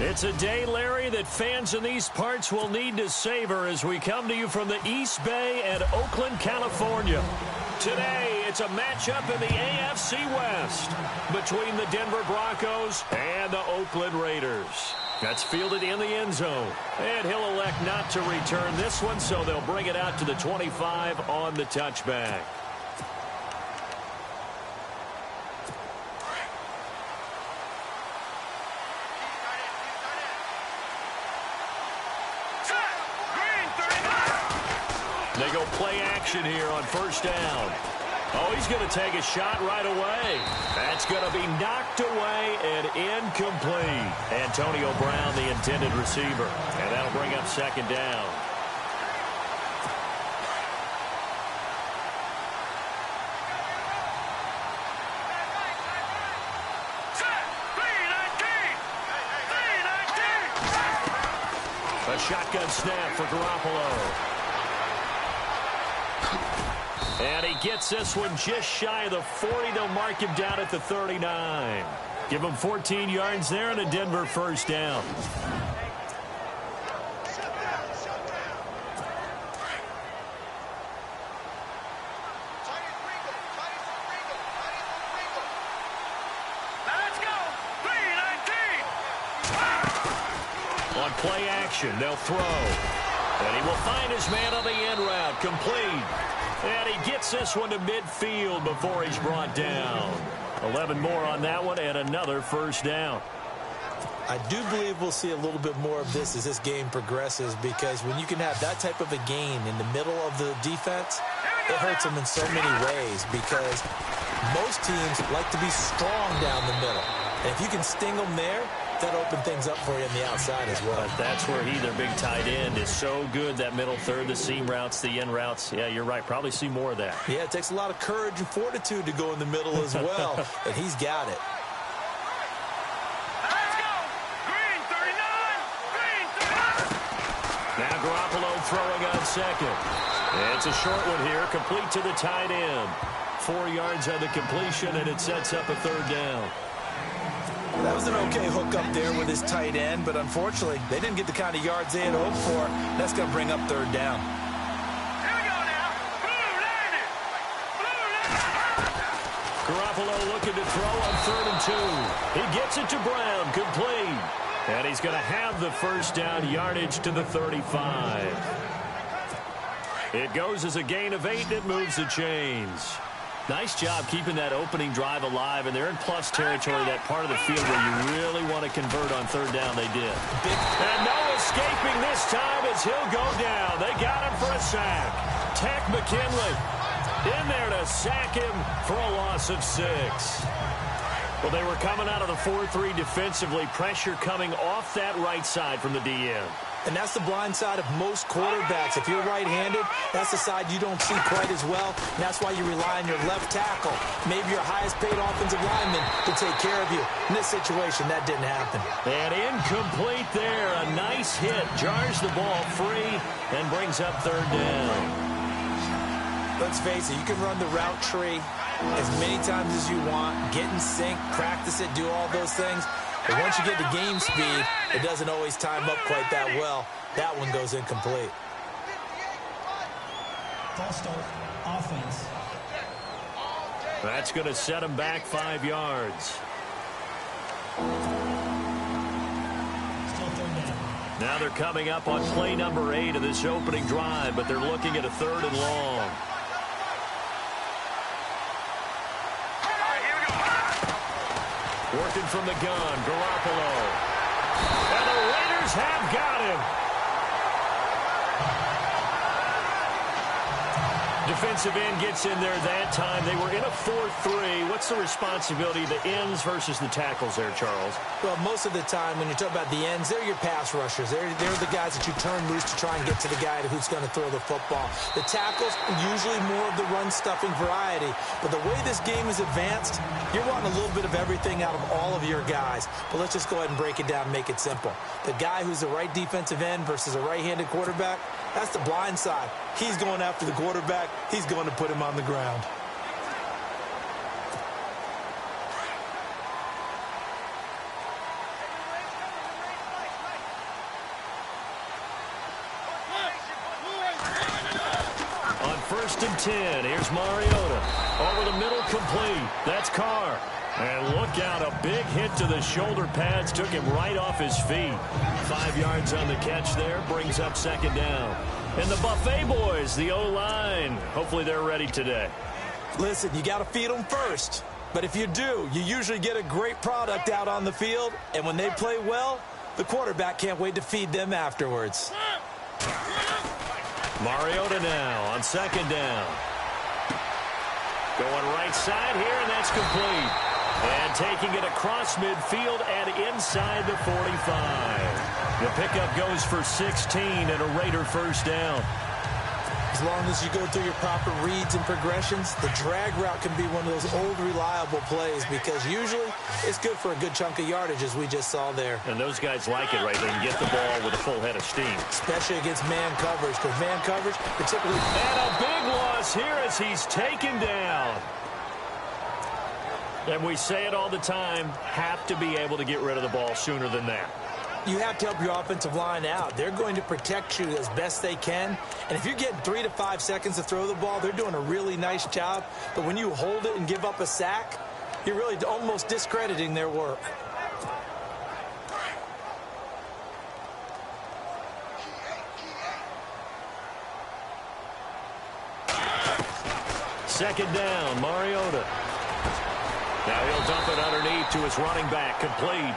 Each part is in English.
It's a day, Larry, that fans in these parts will need to savor as we come to you from the East Bay and Oakland, California. Today, it's a matchup in the AFC West between the Denver Broncos and the Oakland Raiders. That's fielded in the end zone, and he'll elect not to return this one, so they'll bring it out to the 25 on the touchback. They go play action here on first down. Oh, he's going to take a shot right away. That's going to be knocked away and incomplete. Antonio Brown, the intended receiver. And that'll bring up second down. A shotgun snap for Garoppolo. And he gets this one just shy of the 40. They'll mark him down at the 39. Give him 14 yards there and a Denver first down. Let's go. 3-19. On play action, they'll throw. And he will find his man on the end route. Complete. And he gets this one to midfield before he's brought down. 11 more on that one and another first down. I do believe we'll see a little bit more of this as this game progresses, because when you can have that type of a gain in the middle of the defense, it hurts them in so many ways, because most teams like to be strong down the middle. And if you can sting them there, that open things up for you on the outside as well. But that's where their big tight end, is so good, that middle third, the seam routes, the end routes. Yeah, you're right. Probably see more of that. Yeah, it takes a lot of courage and fortitude to go in the middle as well, and he's got it. Let's go. Green 39. Green 39. Now Garoppolo throwing on second. It's a short one here, complete to the tight end. 4 yards on the completion, and it sets up a third down. That was an okay hook up there with his tight end, but unfortunately, they didn't get the kind of yards they had hoped for. That's going to bring up third down. Here we go now. Blue landed. Blue landed. Garoppolo looking to throw on 3rd and 2. He gets it to Brown, complete. And he's going to have the first down, yardage to the 35. It goes as a gain of 8, and it moves the chains. Nice job keeping that opening drive alive, and they're in plus territory, that part of the field where you really want to convert on third down. They did. And no escaping this time as he'll go down. They got him for a sack. Tech McKinley in there to sack him for a loss of 6. Well, they were coming out of the 4-3 defensively. Pressure coming off that right side from the DN. And that's the blind side of most quarterbacks. If you're right-handed, that's the side you don't see quite as well. And that's why you rely on your left tackle, maybe your highest-paid offensive lineman, to take care of you. In this situation, that didn't happen. And incomplete there. A nice hit. Jars the ball free and brings up third down. Let's face it, you can run the route tree as many times as you want, get in sync, practice it, do all those things. But once you get to game speed, it doesn't always time up quite that well. That one goes incomplete. False start, offense. That's going to set him back 5 yards. Still third down. Now they're coming up on play number 8 of this opening drive, but they're looking at a 3rd and long. Working from the gun, Garoppolo. And the Raiders have got him. Defensive end gets in there that time. They were in a 4-3. What's the responsibility of the ends versus the tackles there, Charles? Well, most of the time when you talk about the ends, they're your pass rushers. They're the guys that you turn loose to try and get to the guy who's going to throw the football. The tackles, usually more of the run-stuffing variety. But the way this game is advanced, you're wanting a little bit of everything out of all of your guys. But let's just go ahead and break it down and make it simple. The guy who's the right defensive end versus a right-handed quarterback, that's the blind side. He's going after the quarterback. He's going to put him on the ground. 1st and 10. Here's Mariota. Over the middle, complete. That's Carr. And look out, a big hit to the shoulder pads took him right off his feet. 5 yards on the catch there, brings up 2nd down. And the Buffet boys, the O-line, hopefully they're ready today. Listen, you got to feed them first. But if you do, you usually get a great product out on the field. And when they play well, the quarterback can't wait to feed them afterwards. Mariota now on 2nd down. Going right side here, and that's complete. And taking it across midfield and inside the 45. The pickup goes for 16 and a Raider 1st down. As long as you go through your proper reads and progressions, the drag route can be one of those old reliable plays because usually it's good for a good chunk of yardage, as we just saw there. And those guys like it, right? They can get the ball with a full head of steam. Especially against man coverage, because man coverage particularly... And a big loss here as he's taken down. And we say it all the time, have to be able to get rid of the ball sooner than that. You have to help your offensive line out. They're going to protect you as best they can. And if you're getting 3 to 5 seconds to throw the ball, they're doing a really nice job. But when you hold it and give up a sack, you're really almost discrediting their work. Second down, Mariota. Now he'll dump it underneath to his running back, complete.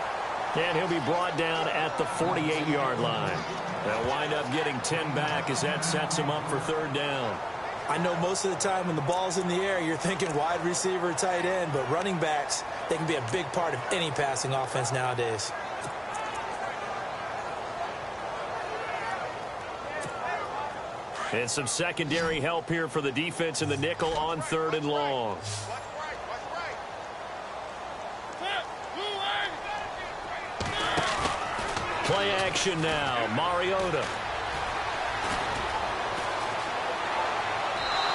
And he'll be brought down at the 48-yard line. They'll wind up getting 10 back as that sets him up for 3rd down. I know most of the time when the ball's in the air, you're thinking wide receiver, tight end, but running backs, they can be a big part of any passing offense nowadays. And some secondary help here for the defense in the nickel on 3rd and long. Play action now. Mariota.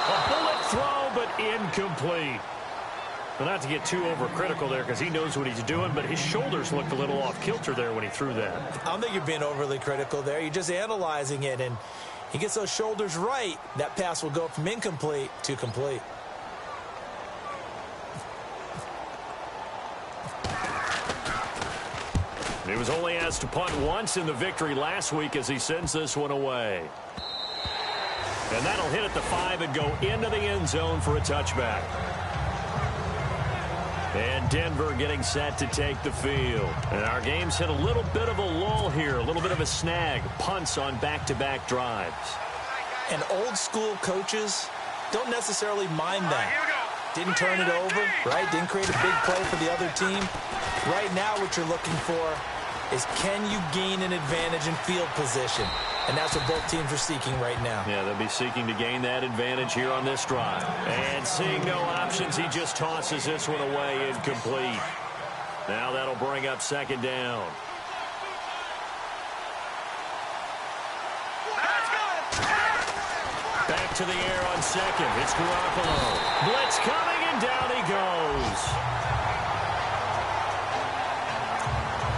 A bullet throw, but incomplete. Well, not to get too overcritical there because he knows what he's doing, but his shoulders looked a little off kilter there when he threw that. I don't think you're being overly critical there. You're just analyzing it, and he gets those shoulders right. That pass will go from incomplete to complete. He was only asked to punt once in the victory last week as he sends this one away. And that'll hit at the 5 and go into the end zone for a touchback. And Denver getting set to take the field. And our game's hit a little bit of a lull here, a little bit of a snag. Punts on back-to-back drives. And old-school coaches don't necessarily mind that. Didn't turn it over, right? Didn't create a big play for the other team. Right now what you're looking for is can you gain an advantage in field position? And that's what both teams are seeking right now. Yeah, they'll be seeking to gain that advantage here on this drive. And seeing no options, he just tosses this one away incomplete. Now that'll bring up 2nd down. Back to the air on 2nd. It's Garoppolo. Blitz coming, and down he goes.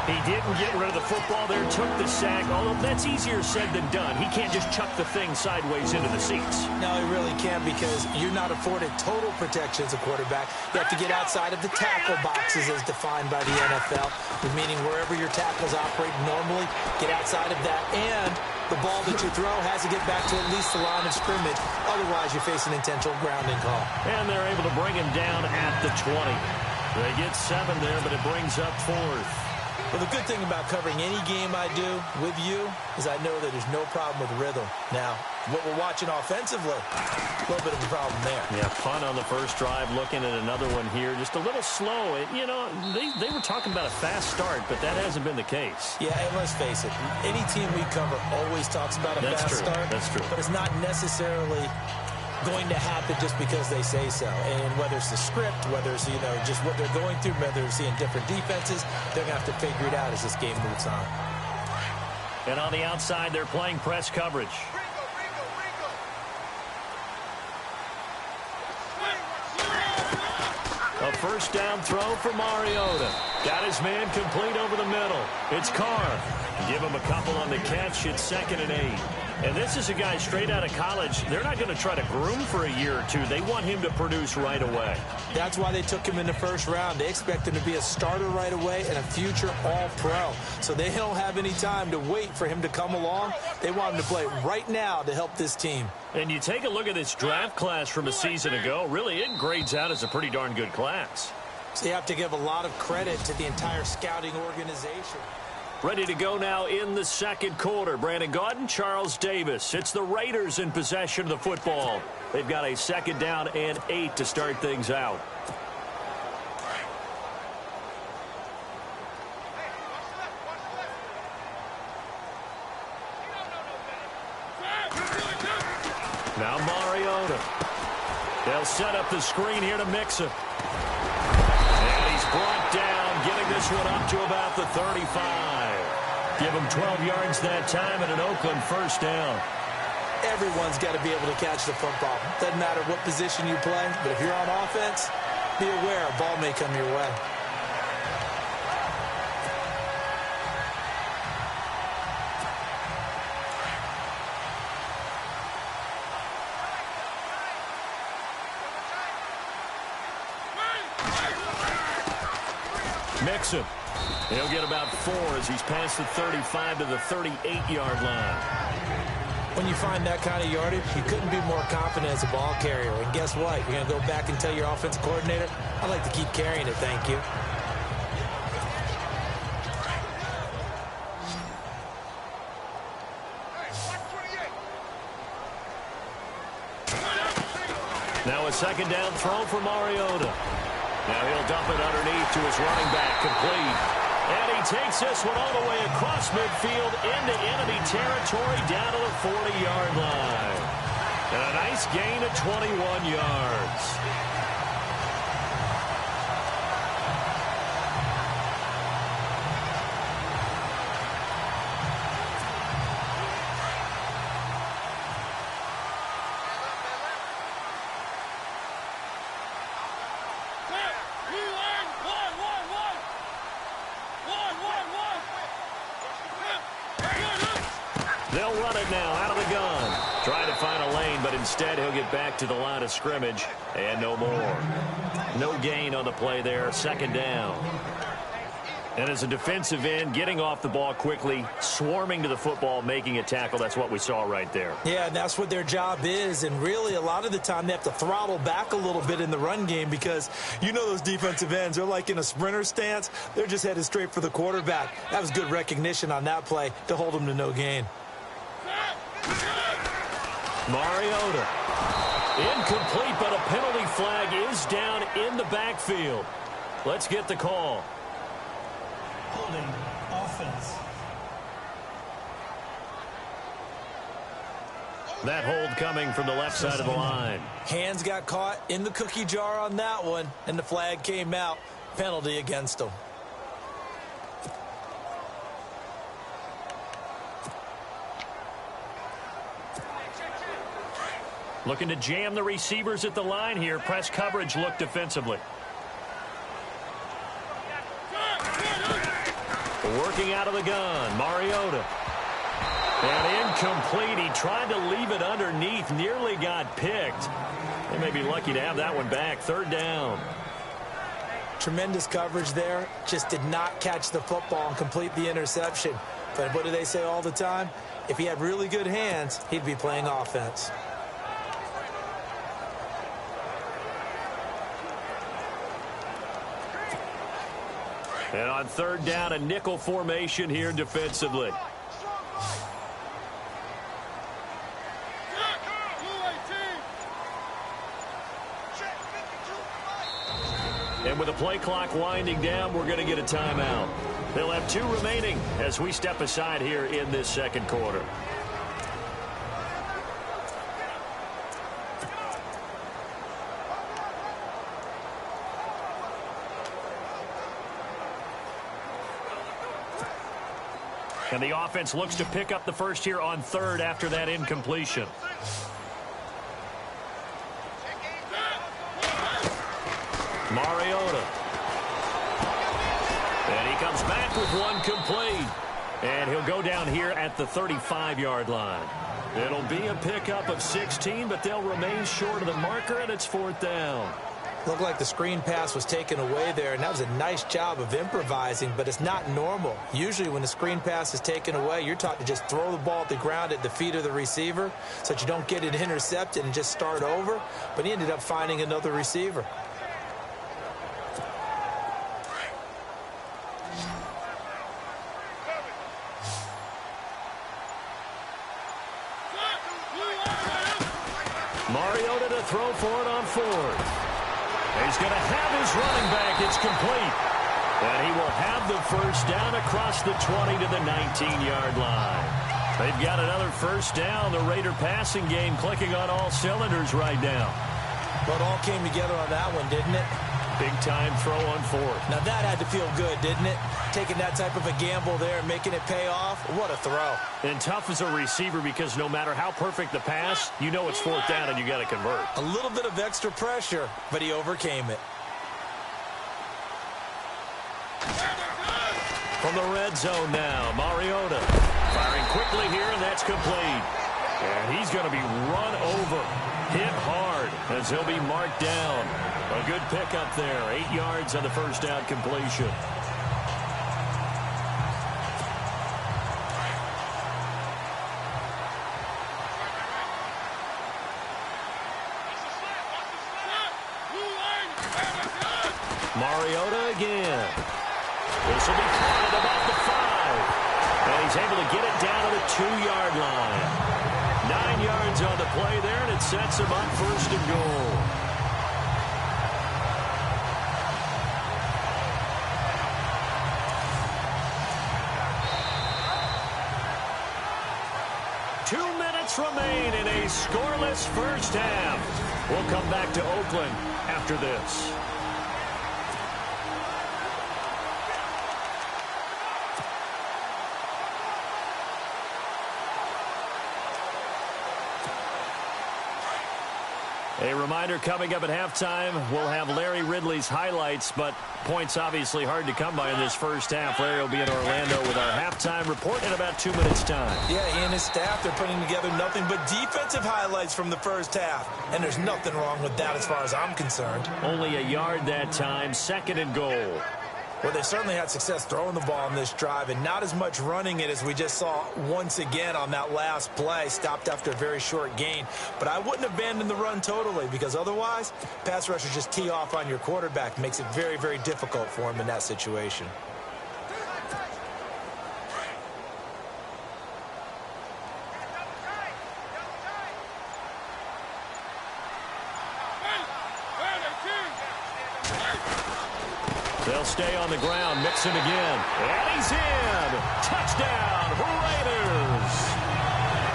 He didn't get rid of the football there, took the sack, although that's easier said than done. He can't just chuck the thing sideways into the seats. No, he really can't because you're not afforded total protection as a quarterback. You have to get outside of the tackle boxes as defined by the NFL, meaning wherever your tackles operate normally, get outside of that, and the ball that you throw has to get back to at least the line of scrimmage. Otherwise, you face an intentional grounding call. And they're able to bring him down at the 20. They get 7 there, but it brings up 4th. Well, the good thing about covering any game I do with you is I know that there's no problem with rhythm. Now, what we're watching offensively, a little bit of a problem there. Yeah, punt on the first drive, looking at another one here, just a little slow. You know, they were talking about a fast start, but that hasn't been the case. Yeah, and let's face it, any team we cover always talks about a fast start. That's true. But it's not necessarily going to happen just because they say so. And whether it's the script, whether it's, just what they're going through, whether they're seeing different defenses, they're going to have to figure it out as this game moves on. And on the outside, they're playing press coverage. A first down throw for Mariota. Got his man complete over the middle. It's Carr. Give him a couple on the catch. It's 2nd and 8. And this is a guy straight out of college. They're not going to try to groom for a year or two. They want him to produce right away. That's why they took him in the first round. They expect him to be a starter right away and a future all-pro. So they don't have any time to wait for him to come along. They want him to play right now to help this team. And you take a look at this draft class from a season ago. Really, it grades out as a pretty darn good class. So you have to give a lot of credit to the entire scouting organization. Ready to go now in the second quarter. Brandon Gaudin, Charles Davis. It's the Raiders in possession of the football. They've got a 2nd down and 8 to start things out. Now Mariota. They'll set up the screen here to Mixon. And he's brought down, getting this one up to about the 35. Give him 12 yards that time and an Oakland 1st down. Everyone's got to be able to catch the football. Doesn't matter what position you play, but if you're on offense, be aware a ball may come your way. Mixon. He'll get about 4 as he's past the 35 to the 38-yard line. When you find that kind of yardage, you couldn't be more confident as a ball carrier. And guess what? You're going to go back and tell your offensive coordinator, I'd like to keep carrying it, thank you. Now a 2nd down throw for Mariota. Now he'll dump it underneath to his running back, complete. And he takes this one all the way across midfield into enemy territory down to the 40-yard line. And a nice gain of 21 yards. They'll run it now out of the gun. Trying to find a lane, but instead he'll get back to the line of scrimmage. And no more. No gain on the play there. 2nd down. And as a defensive end, getting off the ball quickly, swarming to the football, making a tackle. That's what we saw right there. Yeah, and that's what their job is. And really, a lot of the time, they have to throttle back a little bit in the run game because you know those defensive ends, they're like in a sprinter stance. They're just headed straight for the quarterback. That was good recognition on that play to hold them to no gain. Mariota. Incomplete, but a penalty flag is down in the backfield. Let's get the call. Holding offense. That hold coming from the left side of the line. Hands got caught in the cookie jar on that one, and the flag came out. Penalty against them. Looking to jam the receivers at the line here. Press coverage look defensively. Working out of the gun. Mariota. And incomplete. He tried to leave it underneath. Nearly got picked. They may be lucky to have that one back. 3rd down. Tremendous coverage there. Just did not catch the football and complete the interception. But what do they say all the time? If he had really good hands, he'd be playing offense. And on 3rd down, a nickel formation here defensively. And with the play clock winding down, we're going to get a timeout. They'll have 2 remaining as we step aside here in this 2nd quarter. And the offense looks to pick up the first here on 3rd after that incompletion. Mariota. And he comes back with one complete. And he'll go down here at the 35-yard line. It'll be a pickup of 16, but they'll remain short of the marker, and it's 4th down. Looked like the screen pass was taken away there, and that was a nice job of improvising, but it's not normal. Usually when the screen pass is taken away, you're taught to just throw the ball at the ground at the feet of the receiver so that you don't get it intercepted and just start over, but he ended up finding another receiver. Mariota to throw for it on 4th. He's going to have his running back. It's complete. And he will have the first down across the 20 to the 19-yard line. They've got another first down. The Raider passing game clicking on all cylinders right now. Well, it all came together on that one, didn't it? Big-time throw on 4th. Now that had to feel good, didn't it? Taking that type of a gamble there and making it pay off. What a throw. And tough as a receiver because no matter how perfect the pass, you know it's 4th down and you got to convert. A little bit of extra pressure, but he overcame it. From the red zone now, Mariota firing quickly here, and that's complete. And he's going to be run over, hit hard, as he'll be marked down. A good pickup there, 8 yards on the first down completion. Mariota again. This will be caught at about the 5. And he's able to get it down to the 2-yard line. 9 yards on the play there, and it sets him up 1st and goal. Remain in a scoreless first half. We'll come back to Oakland after this. A reminder coming up at halftime, we'll have Larry Ridley's highlights, but points obviously hard to come by in this first half. Larry will be in Orlando with our halftime report in about 2 minutes' time. Yeah, he and his staff, they're putting together nothing but defensive highlights from the first half, and there's nothing wrong with that as far as I'm concerned. Only a yard that time, 2nd and goal. Well, they certainly had success throwing the ball on this drive and not as much running it as we just saw once again on that last play. Stopped after a very short gain. But I wouldn't abandon the run totally because otherwise, pass rushers just tee off on your quarterback. Makes it very, very difficult for him in that situation. They'll stay on the ground. Mixon again. And he's in. Touchdown, Raiders.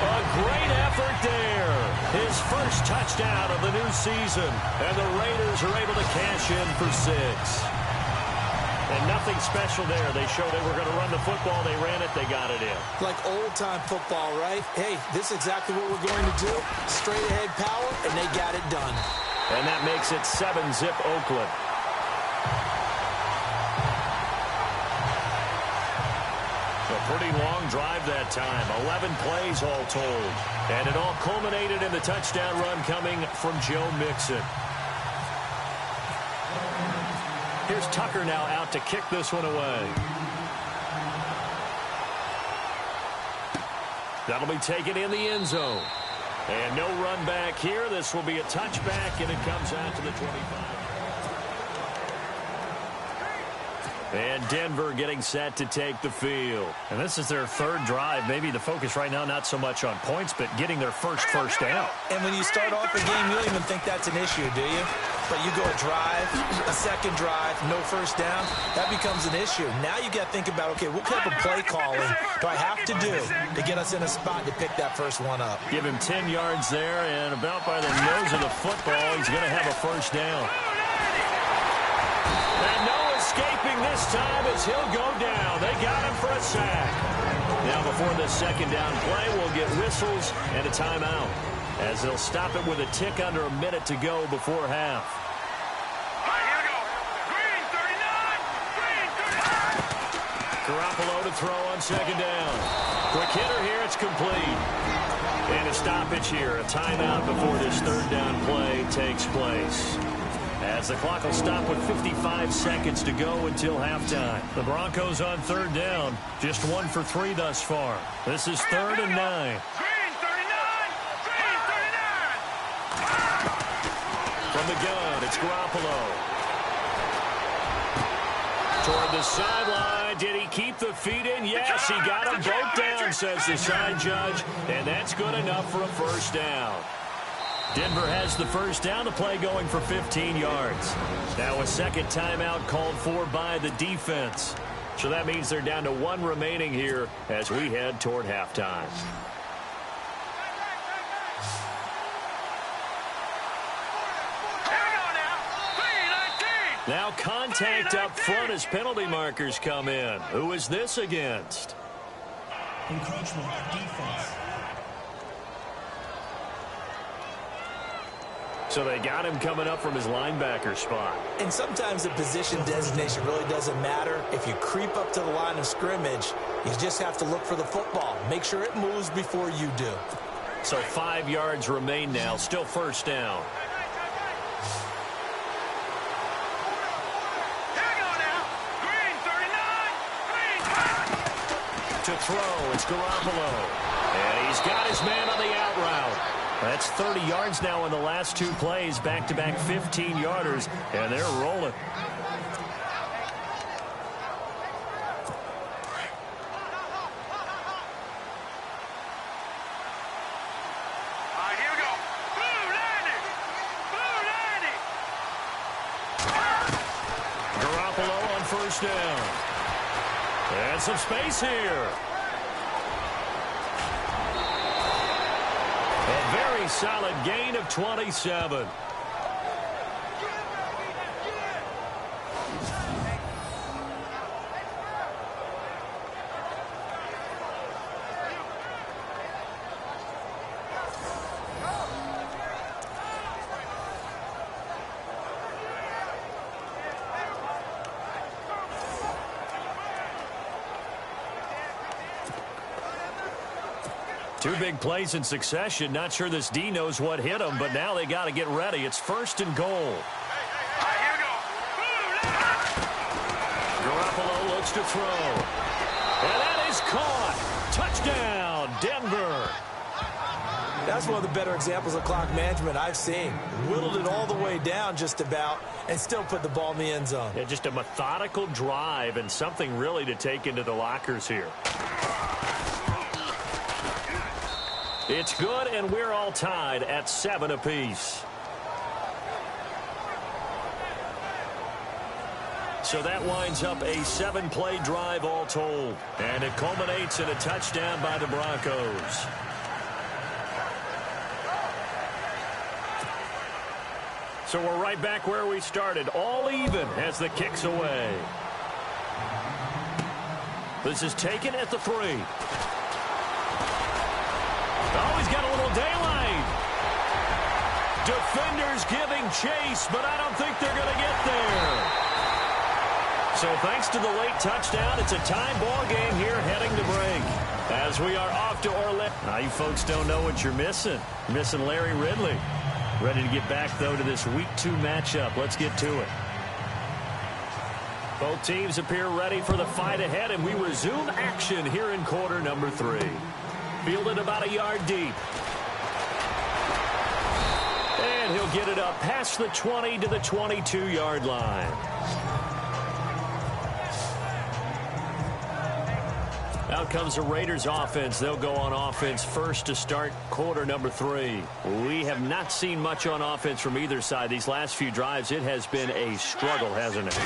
A great effort there. His first touchdown of the new season. And the Raiders are able to cash in for 6. And nothing special there. They showed they were going to run the football. They ran it. They got it in. Like old-time football, right? Hey, this is exactly what we're going to do. Straight-ahead power, and they got it done. And that makes it 7-zip Oakland. Pretty long drive that time. 11 plays all told. And it all culminated in the touchdown run coming from Joe Mixon. Here's Tucker now out to kick this one away. That'll be taken in the end zone. And no run back here. This will be a touchback, and it comes out to the 25. And Denver getting set to take the field. And this is their 3rd drive. Maybe the focus right now not so much on points, but getting their first down. And when you start off a game, you don't even think that's an issue, do you? But you go a drive, a second drive, no first down, that becomes an issue. Now you got to think about, okay, what type of play calling do I have to do to get us in a spot to pick that first one up? Give him 10 yards there, and about by the nose of the football, he's going to have a first down. And no escaping this time as he'll go down. They got him for a sack. Now before the second down play, we'll get whistles and a timeout as they'll stop it with a tick under a minute to go before half. All right, here we go. Green 39. Green 39. Garoppolo to throw on second down. Quick hitter here. It's complete. And a stoppage here. A timeout before this third down play takes place. As the clock will stop with 55 seconds to go until halftime. The Broncos on third down. Just 1 for 3 thus far. This is 3rd and 9. Green 39! Green 39! From the gun, it's Garoppolo. Toward the sideline. Did he keep the feet in? Yes, he got them both down, says the side judge. And that's good enough for a first down. Denver has the first down, the play going for 15 yards. Now a second timeout called for by the defense. So that means they're down to 1 remaining here as we head toward halftime. Now contact up front as penalty markers come in. Who is this against? Encroachment, defense. So they got him coming up from his linebacker spot. And sometimes the position designation really doesn't matter. If you creep up to the line of scrimmage, you just have to look for the football. Make sure it moves before you do. So 5 yards remain now. Still first down. To throw, it's Garoppolo. And he's got his man on the out route. That's 30 yards now in the last 2 plays, back-to-back 15-yarders, and they're rolling. Here we go. Blue landing. Blue landing. Garoppolo on first down. And some space here. A very solid gain of 27. Two big plays in succession. Not sure this D knows what hit him, but now they got to get ready. It's 1st and goal. Here we go. Garoppolo looks to throw. And that is caught. Touchdown, Denver. That's one of the better examples of clock management I've seen. Whittled it all the way down just about and still put the ball in the end zone. Yeah, just a methodical drive and something really to take into the lockers here. It's good, and we're all tied at 7 apiece. So that winds up a 7-play drive all told. And it culminates in a touchdown by the Broncos. So we're right back where we started, all even as the kick's away. This is taken at the 3. Oh, he's got a little daylight. Defenders giving chase, but I don't think they're going to get there. So thanks to the late touchdown, it's a tie ball game here heading to break. As we are off to Orlando. Now, you folks don't know what you're missing. You're missing Larry Ridley. Ready to get back, though, to this Week 2 matchup. Let's get to it. Both teams appear ready for the fight ahead, and we resume action here in quarter number 3. Fielded about a yard deep. And he'll get it up past the 20 to the 22-yard line. Out comes the Raiders offense. They'll go on offense first to start quarter number 3. We have not seen much on offense from either side. These last few drives, it has been a struggle, hasn't it?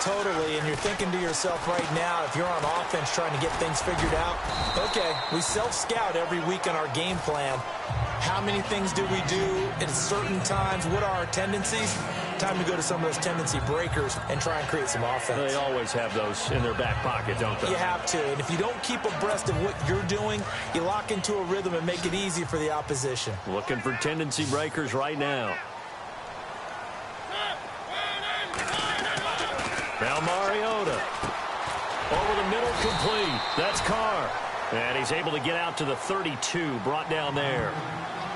Totally, and you're thinking to yourself right now, if you're on offense trying to get things figured out, okay, we self-scout every week on our game plan. How many things do we do at certain times? What are our tendencies? Time to go to some of those tendency breakers and try and create some offense. They always have those in their back pocket, don't they? You have to, and if you don't keep abreast of what you're doing, you lock into a rhythm and make it easy for the opposition. Looking for tendency breakers right now. Now Mariota. Over the middle Incomplete. That's Carr. And he's able to get out to the 32, brought down there.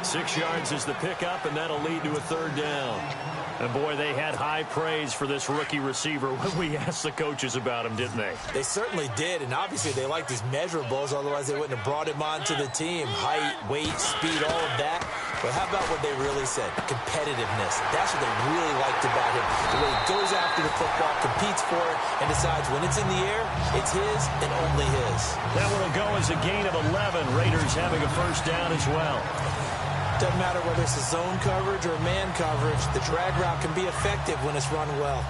6 yards is the pickup, and that'll lead to a third down. And, boy, they had high praise for this rookie receiver when we asked the coaches about him, didn't they? They certainly did, and obviously they liked his measurables. Otherwise, they wouldn't have brought him onto the team. Height, weight, speed, all of that. But how about what they really said? Competitiveness. That's what they really liked about him. The way he goes after the football, competes for it, and decides when it's in the air, it's his and only his. That one will go as a gain of 11. Raiders having a first down as well. Doesn't matter whether it's a zone coverage or man coverage. The drag route can be effective when it's run well.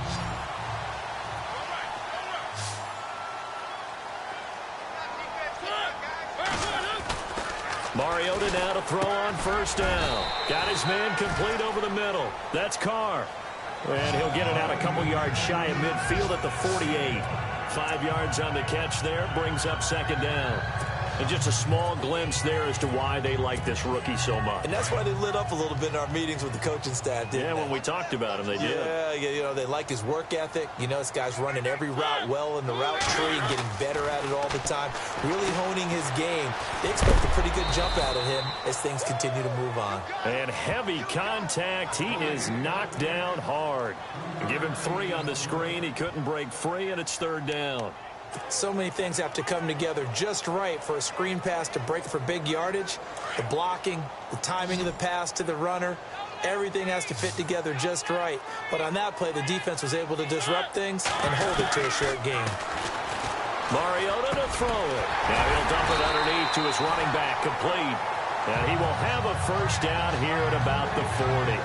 Mariota now to throw on first down. Got his man complete over the middle. That's Carr. And he'll get it out a couple yards shy of midfield at the 48. 5 yards on the catch there. Brings up second down. And just a small glimpse there as to why they like this rookie so much. And that's why they lit up a little bit in our meetings with the coaching staff, didn't they? When we talked about him, they did. Yeah, you know, they like his work ethic. You know, this guy's running every route well in the route tree and getting better at it all the time, really honing his game. They expect a pretty good jump out of him as things continue to move on. And heavy contact. He is knocked down hard. Give him 3 on the screen. He couldn't break free, and it's third down. So many things have to come together just right for a screen pass to break for big yardage. The blocking, the timing of the pass to the runner, everything has to fit together just right. But on that play, the defense was able to disrupt things and hold it to a short gain. Mariota to throw it. Now he'll dump it underneath to his running back, complete. And he will have a first down here at about the 40.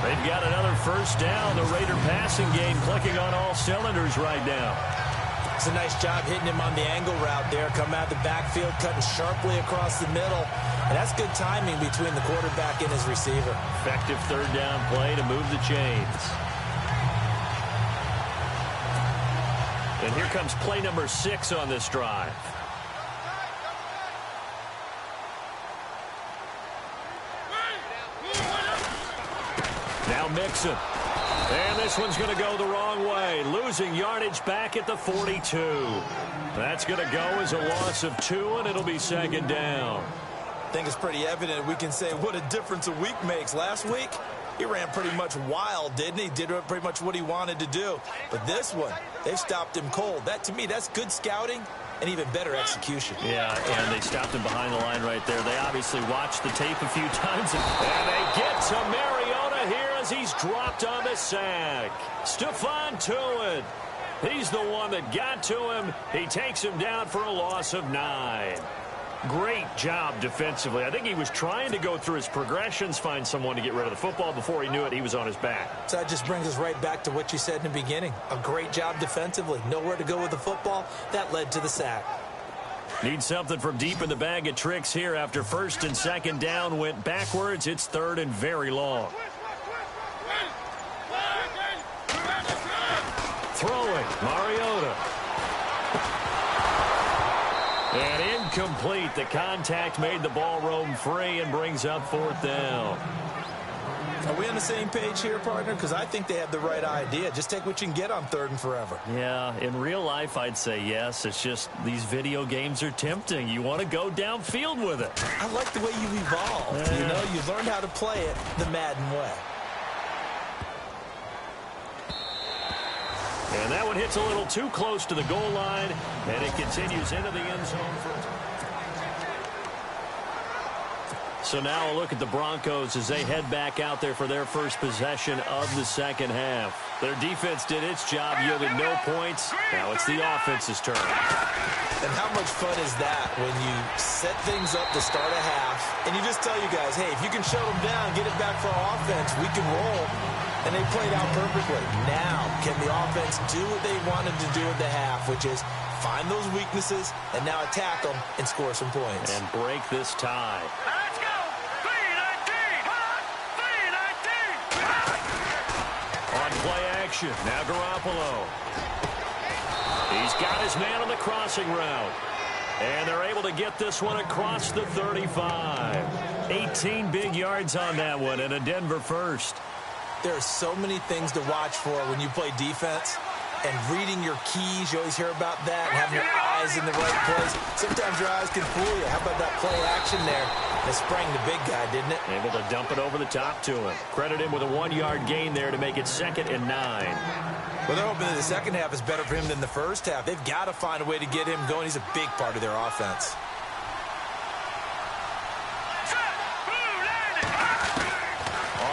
They've got another first down. The Raider passing game clicking on all cylinders right now. It's a nice job hitting him on the angle route there. Coming out of the backfield, cutting sharply across the middle. And that's good timing between the quarterback and his receiver. Effective third down play to move the chains. And here comes play number 6 on this drive. Now Mixon. And this one's going to go the wrong way. Losing yardage back at the 42. That's going to go as a loss of 2, and it'll be second down. I think it's pretty evident we can say what a difference a week makes. Last week, he ran pretty much wild, didn't he? Did pretty much what he wanted to do. But this one, they stopped him cold. That, to me, that's good scouting and even better execution. Yeah, and they stopped him behind the line right there. They obviously watched the tape a few times, and they get to Mariota here as he's dropped on the sack. Stephon Tuitt. He's the one that got to him. He takes him down for a loss of 9. Great job defensively. I think he was trying to go through his progressions, find someone to get rid of the football. Before he knew it, he was on his back. So that just brings us right back to what you said in the beginning. A great job defensively. Nowhere to go with the football. That led to the sack. Need something from deep in the bag of tricks here after first and second down went backwards. It's third and very long. Throwing, Mariota. And incomplete. The contact made the ball roam free and brings up fourth down. Are we on the same page here, partner? Because I think they have the right idea. Just take what you can get on third and forever. Yeah, in real life, I'd say yes. It's just these video games are tempting. You want to go downfield with it. I like the way you evolved. You know, you learned how to play it the Madden way. And that one hits a little too close to the goal line, and it continues into the end zone. So now a look at the Broncos as they head back out there for their first possession of the second half. Their defense did its job, yielded no points. Now it's the offense's turn. And how much fun is that when you set things up to start a half, and you just tell you guys, hey, if you can shut them down, get it back for our offense, we can roll. And they played out perfectly. Now, can the offense do what they wanted to do at the half, which is find those weaknesses and now attack them and score some points. And break this tie. Let's go! 3-19! 3-19! On play action, now Garoppolo. He's got his man on the crossing route. And they're able to get this one across the 35. 18 big yards on that one and a Denver first. There are so many things to watch for when you play defense, and reading your keys. You always hear about that, and having your eyes in the right place. Sometimes your eyes can fool you. How about that play action there? It sprang the big guy, didn't it? Able to dump it over the top to him. Credit him with a 1-yard gain there to make it 2nd and 9. Well, they're hoping that the second half is better for him than the first half. They've got to find a way to get him going. He's a big part of their offense.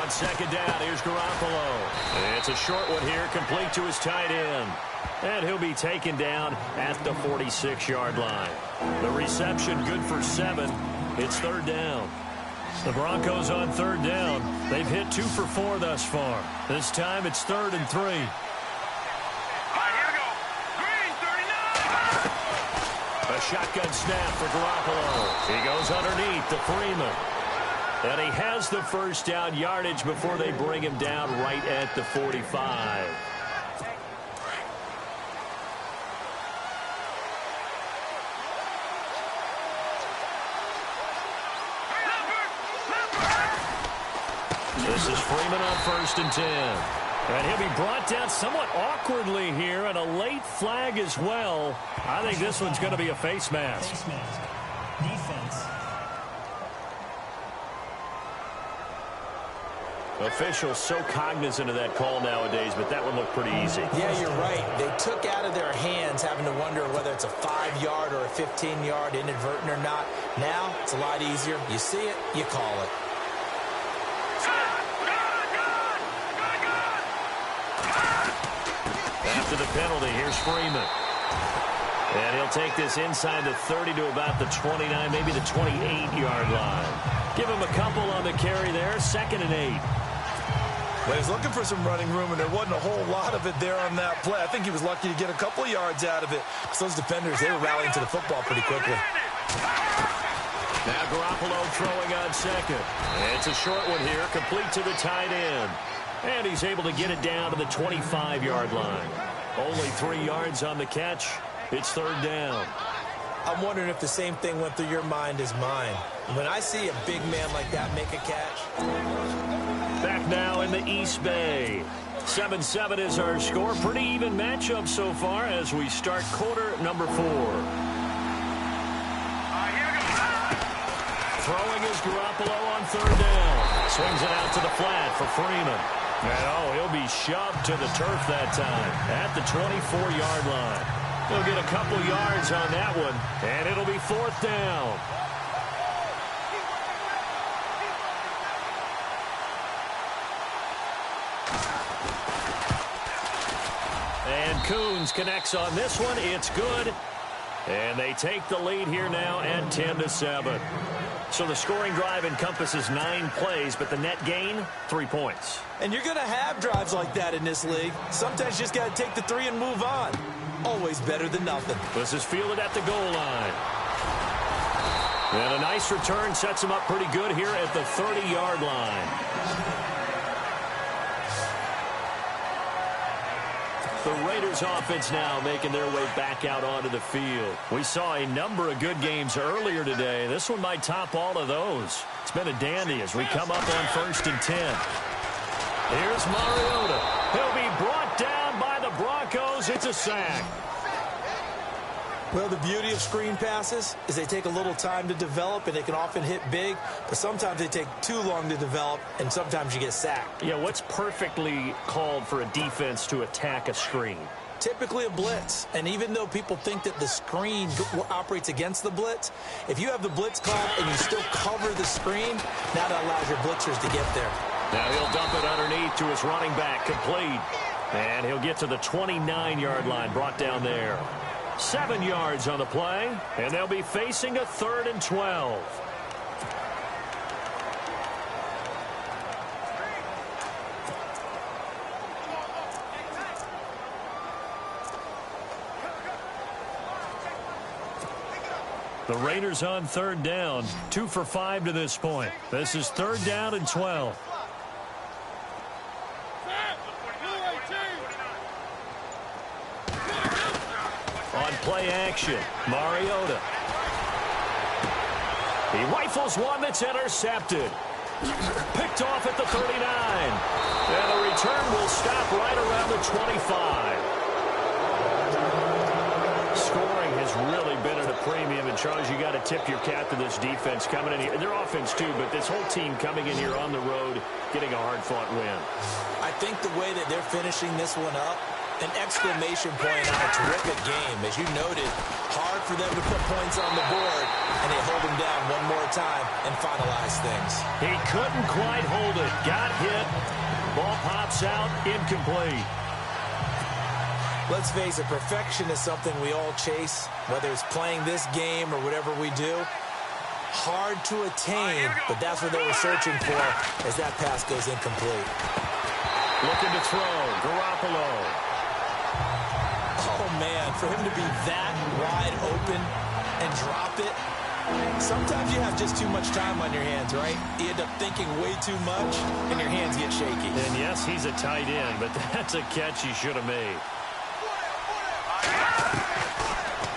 On 2nd down, here's Garoppolo. It's a short one here, complete to his tight end. And he'll be taken down at the 46-yard line. The reception good for 7. It's 3rd down. The Broncos on 3rd down. They've hit 2 for 4 thus far. This time it's 3rd and 3. All right, here we go. Green, 39. A shotgun snap for Garoppolo. He goes underneath to Freeman. And he has the first down yardage before they bring him down right at the 45. This is Freeman on 1st and 10. And he'll be brought down somewhat awkwardly here, and a late flag as well. I think this one's going to be a face mask. Face mask. Defense. Officials so cognizant of that call nowadays, but that one looked pretty easy. Yeah, you're right. They took out of their hands having to wonder whether it's a 5-yard or a 15-yard inadvertent or not. Now, it's a lot easier. You see it, you call it. After the penalty, here's Freeman. And he'll take this inside the 30 to about the 29, maybe the 28-yard line. Give him a couple on the carry there, 2nd and 8. Well, he was looking for some running room, and there wasn't a whole lot of it there on that play. I think he was lucky to get a couple of yards out of it. Because those defenders, they were rallying to the football pretty quickly. Now Garoppolo throwing on 2nd. It's a short one here, complete to the tight end. And he's able to get it down to the 25-yard line. Only 3 yards on the catch. It's 3rd down. I'm wondering if the same thing went through your mind as mine. When I see a big man like that make a catch. Back now in the East Bay. 7-7 is our score. Pretty even matchup so far as we start quarter number 4. Throwing is Garoppolo on 3rd down. Swings it out to the flat for Freeman. And he'll be shoved to the turf that time at the 24-yard line. He'll get a couple yards on that one, and it'll be 4th down. And Coons connects on this one. It's good. And they take the lead here now at 10-7. So the scoring drive encompasses 9 plays, but the net gain, 3 points. And you're going to have drives like that in this league. Sometimes you just got to take the 3 and move on. Always better than nothing. This is fielded at the goal line. And a nice return sets him up pretty good here at the 30-yard line. The Raiders offense now making their way back out onto the field. We saw a number of good games earlier today. This one might top all of those. It's been a dandy as we come up on 1st and 10. Here's Mariota. He'll be brought down by the Broncos. It's a sack. Well, the beauty of screen passes is they take a little time to develop, and they can often hit big, but sometimes they take too long to develop, and sometimes you get sacked. Yeah, what's perfectly called for a defense to attack a screen? Typically a blitz, and even though people think that the screen operates against the blitz, if you have the blitz called and you still cover the screen, now that allows your blitzers to get there. Now he'll dump it underneath to his running back, complete. And he'll get to the 29-yard line, brought down there. 7 yards on the play, and they'll be facing a 3rd and 12. The Raiders on 3rd down, 2 for 5 to this point. This is 3rd down and 12. On play action, Mariota. He rifles one that's intercepted. Picked off at the 39. And the return will stop right around the 25. Charles, you got to tip your cap to this defense coming in here. Their offense, too, but this whole team coming in here on the road, getting a hard-fought win. I think the way that they're finishing this one up, an exclamation point on a terrific game. As you noted, hard for them to put points on the board, and they hold them down one more time and finalize things. He couldn't quite hold it. Got hit. Ball pops out. Incomplete. Let's face it, perfection is something we all chase, whether it's playing this game or whatever we do. Hard to attain, but that's what they were searching for as that pass goes incomplete. Looking to throw. Garoppolo. Oh, man, for him to be that wide open and drop it, sometimes you have just too much time on your hands, right? You end up thinking way too much, and your hands get shaky. And, yes, he's a tight end, but that's a catch he should have made.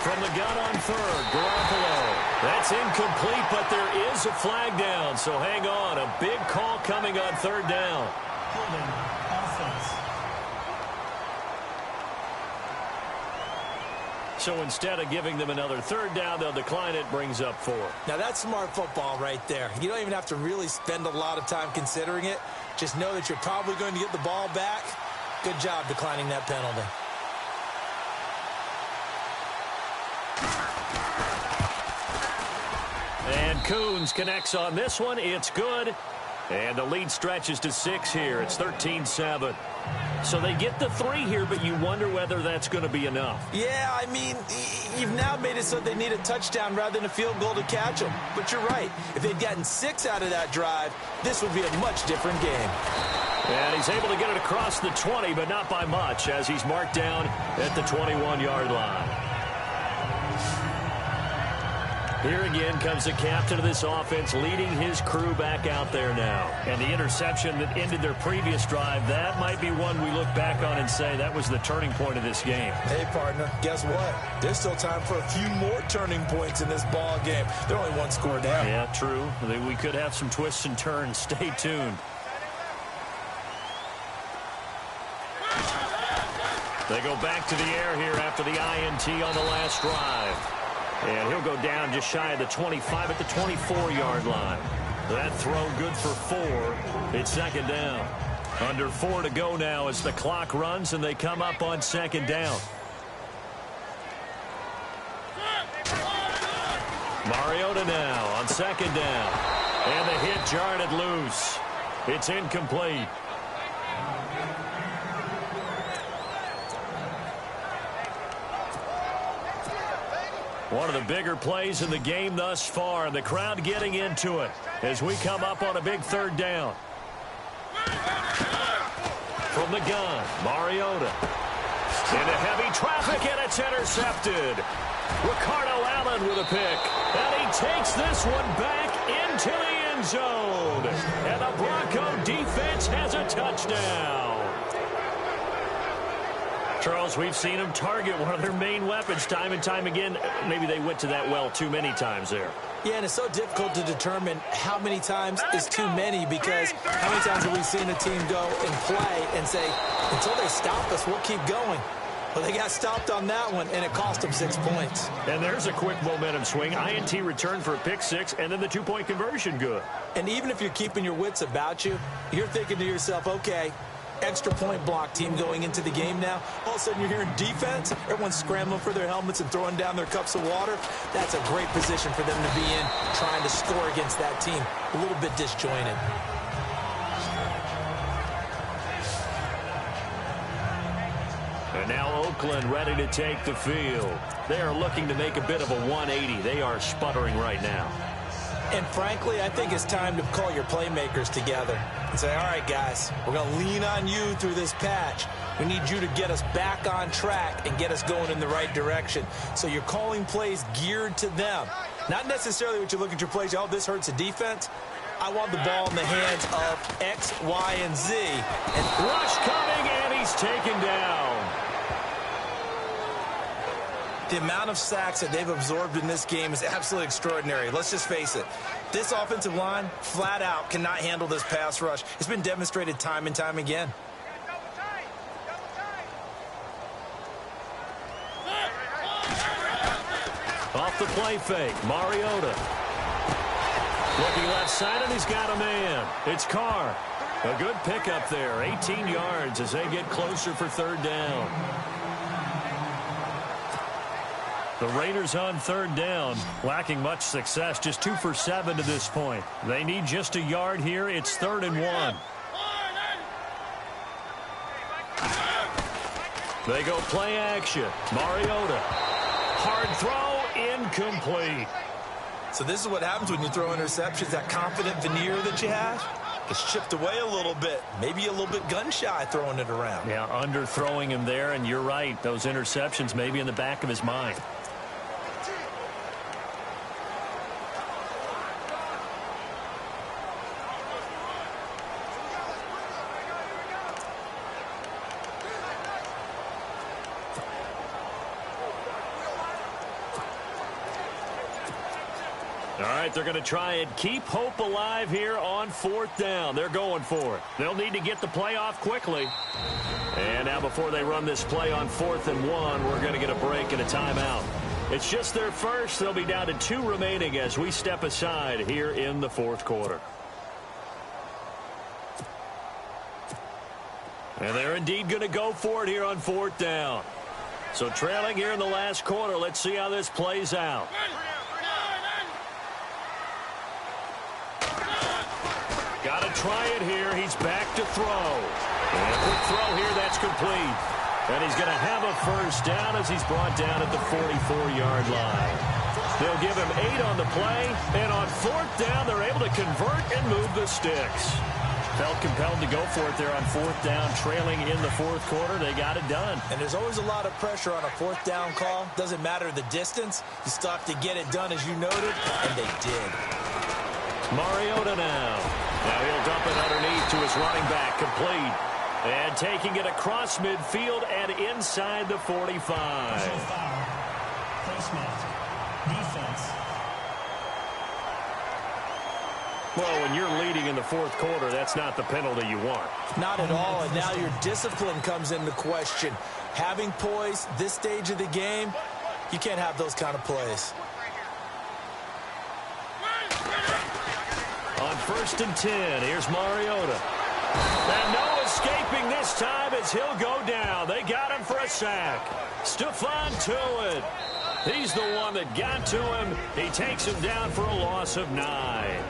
From the gun on third, Garoppolo. That's incomplete, but there is a flag down, so hang on. A big call coming on third down. Holding offense. So instead of giving them another third down, they'll decline it, brings up 4. Now, that's smart football right there. You don't even have to really spend a lot of time considering it. Just know that you're probably going to get the ball back. Good job declining that penalty. And Coons connects on this one. It's good. And the lead stretches to 6 here. It's 13-7. So they get the 3 here, but you wonder whether that's going to be enough. Yeah, I mean, you've now made it so they need a touchdown rather than a field goal to catch them. But you're right. If they'd gotten 6 out of that drive, this would be a much different game. And he's able to get it across the 20, but not by much, as he's marked down at the 21-yard line. Here again comes the captain of this offense, leading his crew back out there now. And the interception that ended their previous drive, that might be one we look back on and say that was the turning point of this game. Hey, partner, guess what? There's still time for a few more turning points in this ball game. They're only 1 score down. Yeah, true. We could have some twists and turns. Stay tuned. They go back to the air here after the INT on the last drive. And he'll go down just shy of the 25 at the 24-yard line. That throw good for 4. It's second down. Under 4 to go now as the clock runs and they come up on second down. Mariota now on second down. And the hit jarred it loose. It's incomplete. One of the bigger plays in the game thus far, and the crowd getting into it as we come up on a big third down. From the gun, Mariota. Into heavy traffic, and it's intercepted. Ricardo Allen with a pick, and he takes this one back into the end zone. And the Bronco defense has a touchdown. Charles, we've seen them target one of their main weapons time and time again. Maybe they went to that well too many times there. Yeah, and it's so difficult to determine how many times is too many, because how many times have we seen a team go and play and say, until they stop us, we'll keep going. Well, they got stopped on that one, and it cost them 6 points. And there's a quick momentum swing. INT return for a pick 6, and then the 2-point conversion good. And even if you're keeping your wits about you, you're thinking to yourself, okay, extra point block team going into the game now. All of a sudden you're hearing defense. Everyone's scrambling for their helmets and throwing down their cups of water. That's a great position for them to be in, trying to score against that team. A little bit disjointed. And now Oakland ready to take the field. They are looking to make a bit of a 180. They are sputtering right now. And frankly, I think it's time to call your playmakers together and say, all right, guys, we're going to lean on you through this patch. We need you to get us back on track and get us going in the right direction. So you're calling plays geared to them. Not necessarily what you look at your plays, oh, this hurts the defense. I want the ball in the hands of X, Y, and Z. And rush coming, and he's taken down. The amount of sacks that they've absorbed in this game is absolutely extraordinary. Let's just face it. This offensive line, flat out, cannot handle this pass rush. It's been demonstrated time and time again. Off off the play fake. Mariota. Looking left side, and he's got a man. It's Carr. A good pickup there. 18 yards as they get closer for third down. The Raiders on third down, lacking much success, just 2 for 7 to this point. They need just a yard here. It's 3rd and 1. They go play action. Mariota. Hard throw, incomplete. So this is what happens when you throw interceptions. That confident veneer that you have gets chipped away a little bit. Maybe a little bit gun-shy throwing it around. Yeah, underthrowing him there, and you're right. Those interceptions may be in the back of his mind. All right, they're going to try and keep hope alive here on 4th down. They're going for it. They'll need to get the play off quickly. And now before they run this play on 4th and 1, we're going to get a break and a timeout. It's just their first. They'll be down to 2 remaining as we step aside here in the 4th quarter. And they're indeed going to go for it here on 4th down. So trailing here in the last quarter, let's see how this plays out. Got to try it here. He's back to throw. And a quick throw here. That's complete. And he's going to have a first down as he's brought down at the 44-yard line. They'll give him 8 on the play. And on 4th down, they're able to convert and move the sticks. Felt compelled to go for it there on 4th down, trailing in the 4th quarter. They got it done. And there's always a lot of pressure on a 4th down call. Doesn't matter the distance. You still have to get it done, as you noted, and they did. Mariota now. Now he'll dump it underneath to his running back, complete. And taking it across midfield and inside the 45. Placement. Defense. Well, when you're leading in the 4th quarter, that's not the penalty you want. Not at all, and now your discipline comes into question. Having poise this stage of the game, you can't have those kind of plays. On 1st and 10, here's Mariota. And no escaping this time as he'll go down. They got him for a sack. Stephon Tuitt. He's the one that got to him. He takes him down for a loss of 9.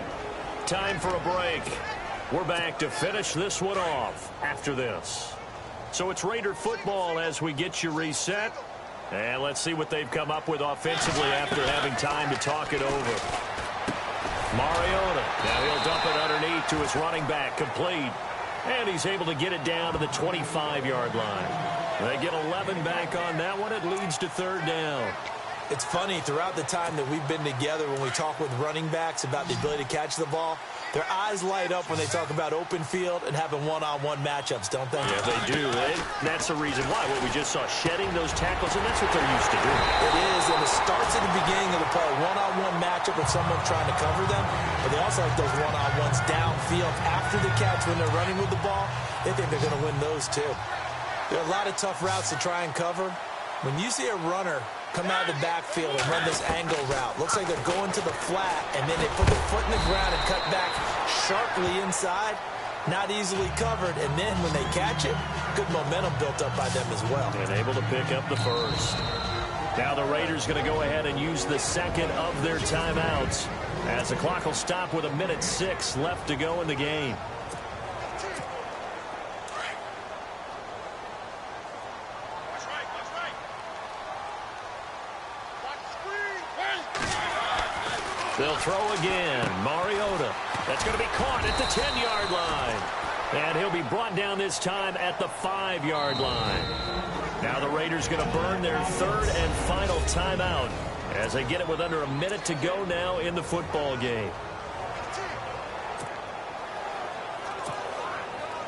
Time for a break. We're back to finish this one off after this. So it's Raider football as we get you reset. And let's see what they've come up with offensively after having time to talk it over. Mariota. Now he'll dump it underneath to his running back, complete. And he's able to get it down to the 25-yard line. They get 11 back on that one. It leads to 3rd down. It's funny, throughout the time that we've been together, when we talk with running backs about the ability to catch the ball, their eyes light up when they talk about open field and having one-on-one matchups, don't they? Yeah, they do. That's the reason why. What we just saw, shedding those tackles, and that's what they're used to doing. It is, and it starts at the beginning of the play. One-on-one matchup with someone trying to cover them, but they also like those one-on-ones downfield after the catch when they're running with the ball. They think they're going to win those, too. There are a lot of tough routes to try and cover. When you see a runner come out of the backfield and run this angle route, looks like they're going to the flat, and then they put their foot in the ground and cut back sharply inside, not easily covered, and then when they catch it, good momentum built up by them as well. And able to pick up the first. Now the Raiders going to go ahead and use the second of their timeouts as the clock will stop with 1:06 left to go in the game. They'll throw again. Mariota. That's going to be caught at the 10-yard line. And he'll be brought down this time at the 5-yard line. Now the Raiders going to burn their 3rd and final timeout as they get it with under a minute to go now in the football game.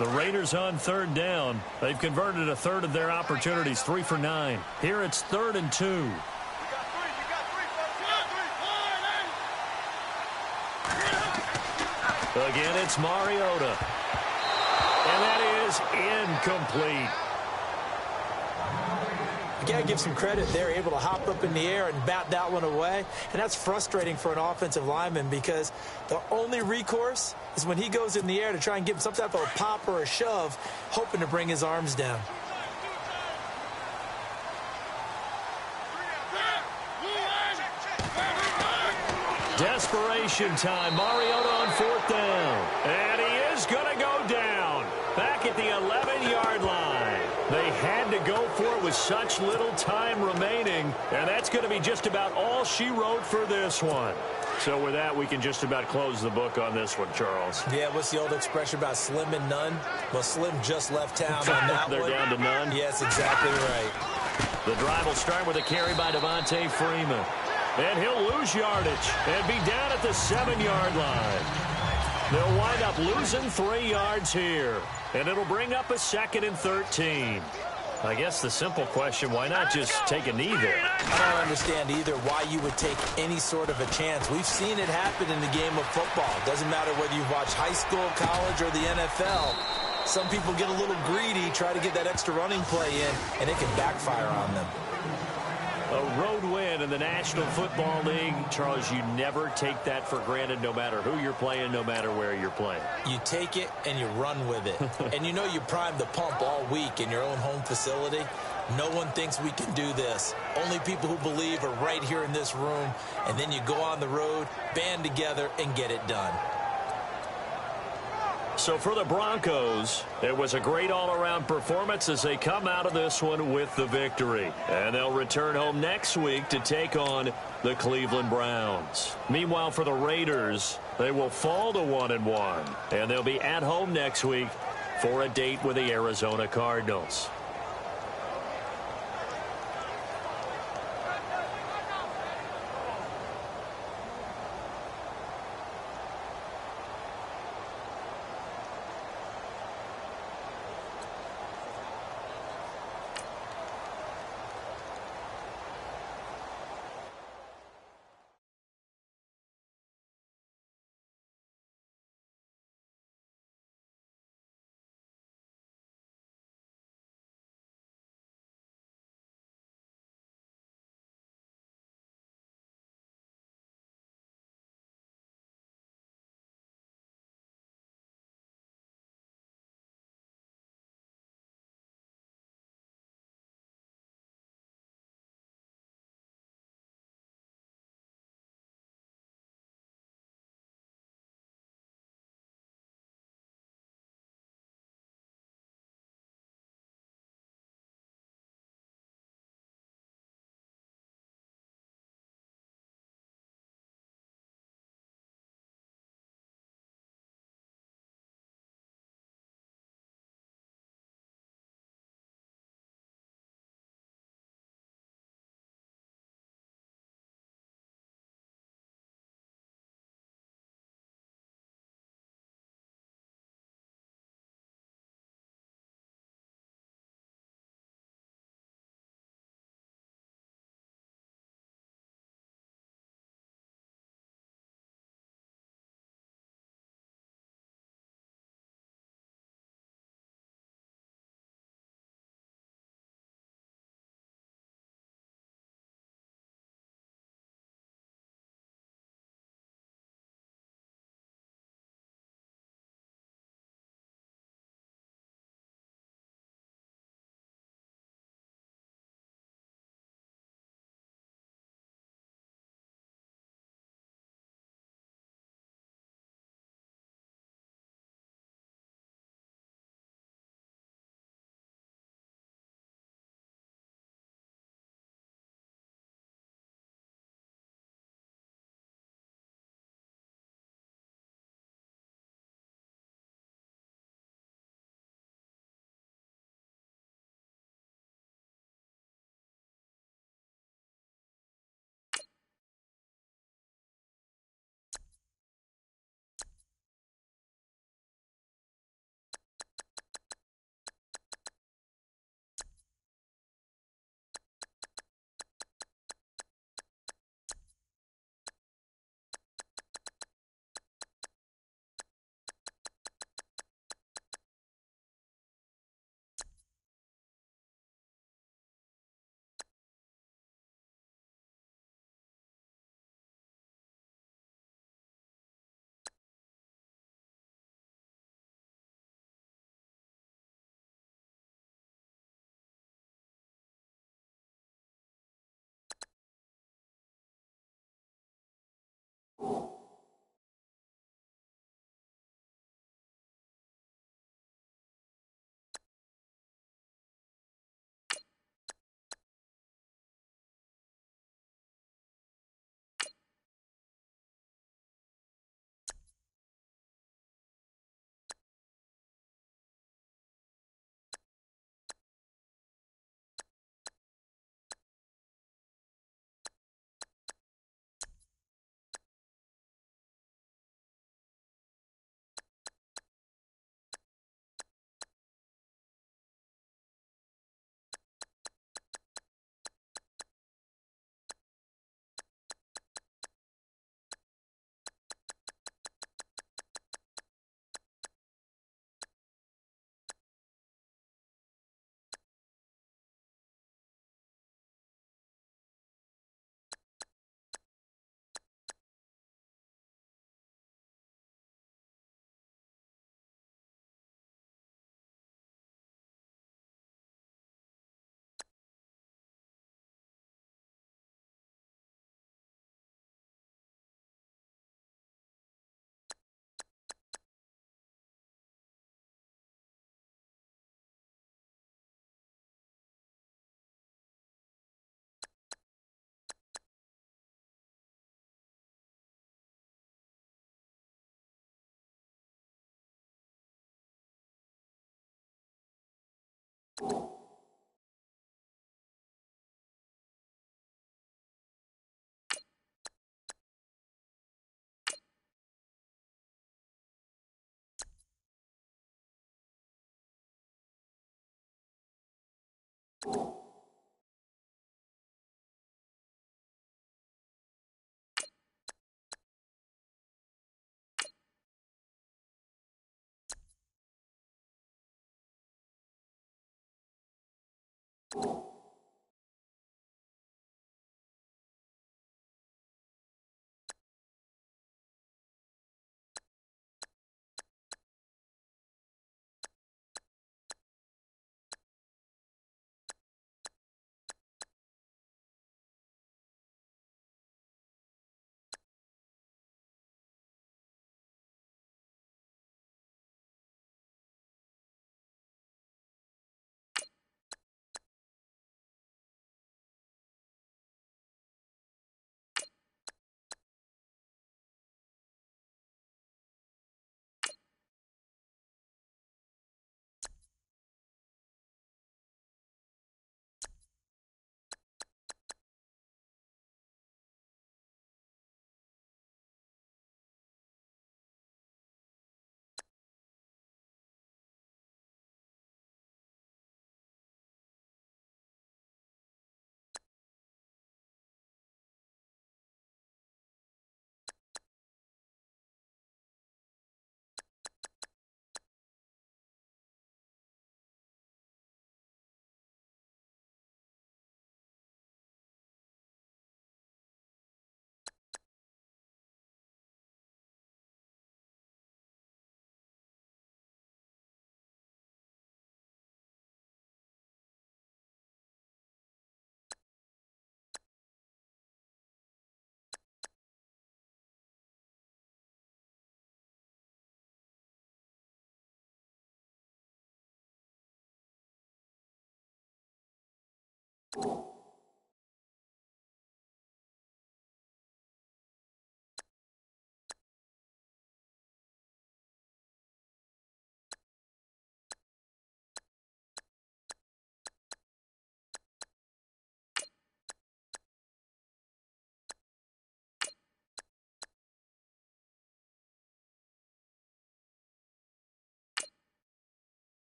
The Raiders on 3rd down. They've converted a third of their opportunities, 3 for 9. Here it's 3rd and 2. Again, it's Mariota. And that is incomplete. You got to give some credit. They're able to hop up in the air and bat that one away. And that's frustrating for an offensive lineman because the only recourse is when he goes in the air to try and give some type of a pop or a shove, hoping to bring his arms down. Desperation time. Mariota on 4th down. And he is going to go down. Back at the 11-yard line. They had to go for it with such little time remaining. And that's going to be just about all she wrote for this one. So with that, we can just about close the book on this one, Charles. Yeah, what's the old expression about slim and none? Well, Slim just left town on that They're one. down to none? Yes, exactly right. The drive will start with a carry by Devontae Freeman. And he'll lose yardage and be down at the 7-yard line. They'll wind up losing 3 yards here. And it'll bring up a 2nd and 13. I guess the simple question, why not just take a knee there? I don't understand either why you would take any sort of a chance. We've seen it happen in the game of football. Doesn't matter whether you watch high school, college, or the NFL. Some people get a little greedy, try to get that extra running play in, and it can backfire on them. A road win in the National Football League. Charles, you never take that for granted no matter who you're playing, no matter where you're playing. You take it and you run with it. And you know you primed the pump all week in your own home facility. No one thinks we can do this. Only people who believe are right here in this room. And then you go on the road, band together, and get it done. So for the Broncos, it was a great all-around performance as they come out of this one with the victory. And they'll return home next week to take on the Cleveland Browns. Meanwhile, for the Raiders, they will fall to 1-1. And they'll be at home next week for a date with the Arizona Cardinals.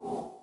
you